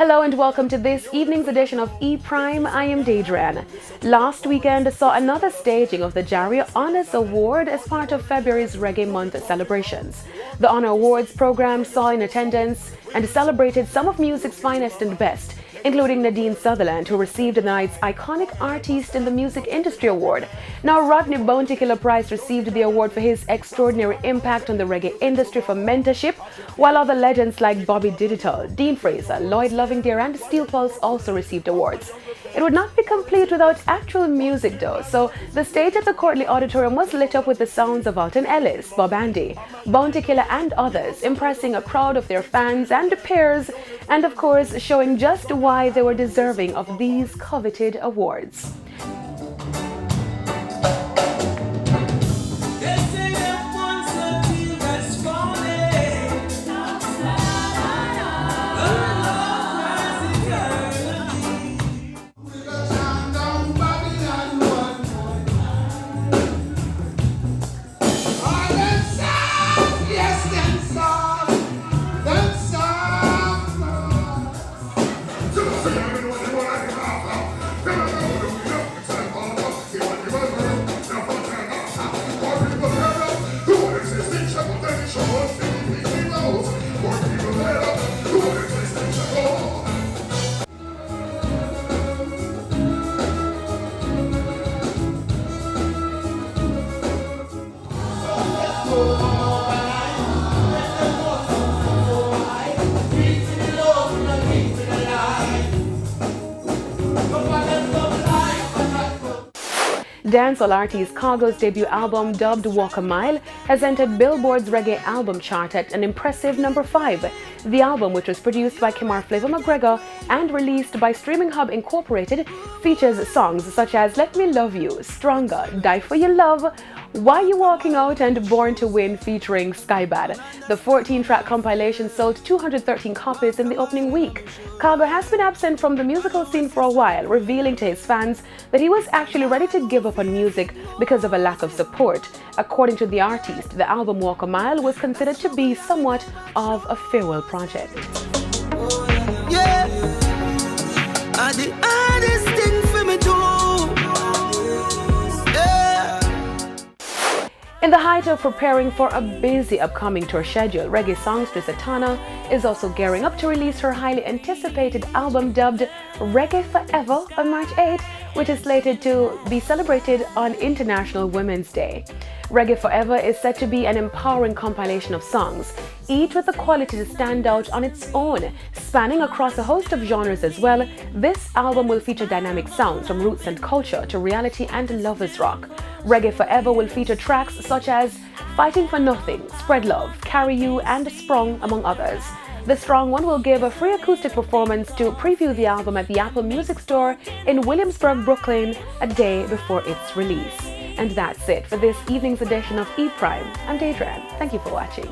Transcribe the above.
Hello and welcome to this evening's edition of E-Prime. I am Daedran. Last weekend saw another staging of the Jaria Honours Award as part of February's Reggae Month celebrations. The Honour Awards program saw in attendance and celebrated some of music's finest and best, including Nadine Sutherland, who received the night's Iconic Artist in the Music Industry Award. Now, Rodney Bounty Killer Price received the award for his extraordinary impact on the reggae industry for mentorship, while other legends like Bobby Digital, Dean Fraser, Lloyd Lovingdear and Steel Pulse also received awards. It would not be complete without actual music though, so the stage at the Courtly Auditorium was lit up with the sounds of Alton Ellis, Bob Andy, Bounty Killer and others, impressing a crowd of their fans and peers, and of course showing just why they were deserving of these coveted awards. Dancehall artist Cargo's debut album, dubbed Walk a Mile, has entered Billboard's Reggae Album chart at an impressive number 5. The album, which was produced by Kimar Flavor McGregor and released by Streaming Hub Incorporated, features songs such as Let Me Love You, Stronger, Die For Your Love, Why You Walking Out and Born to Win featuring Skybad. The 14-track compilation sold 213 copies in the opening week. Cargo has been absent from the musical scene for a while, revealing to his fans that he was actually ready to give up on music because of a lack of support. According to the artist, the album Walk a Mile was considered to be somewhat of a farewell project. Yeah, the hardest thing for me to In the height of preparing for a busy upcoming tour schedule, reggae songstress Atana is also gearing up to release her highly anticipated album dubbed Reggae Forever on March 8, which is slated to be celebrated on International Women's Day. Reggae Forever is set to be an empowering compilation of songs, each with the quality to stand out on its own, spanning across a host of genres as well. This album will feature dynamic sounds from roots and culture to reality and lovers rock. Reggae Forever will feature tracks such as Fighting for Nothing, Spread Love, Carry You and Sprung, among others. The Strong One will give a free acoustic performance to preview the album at the Apple Music Store in Williamsburg, Brooklyn, a day before its release. And that's it for this evening's edition of E-Prime. I'm Daedran. Thank you for watching.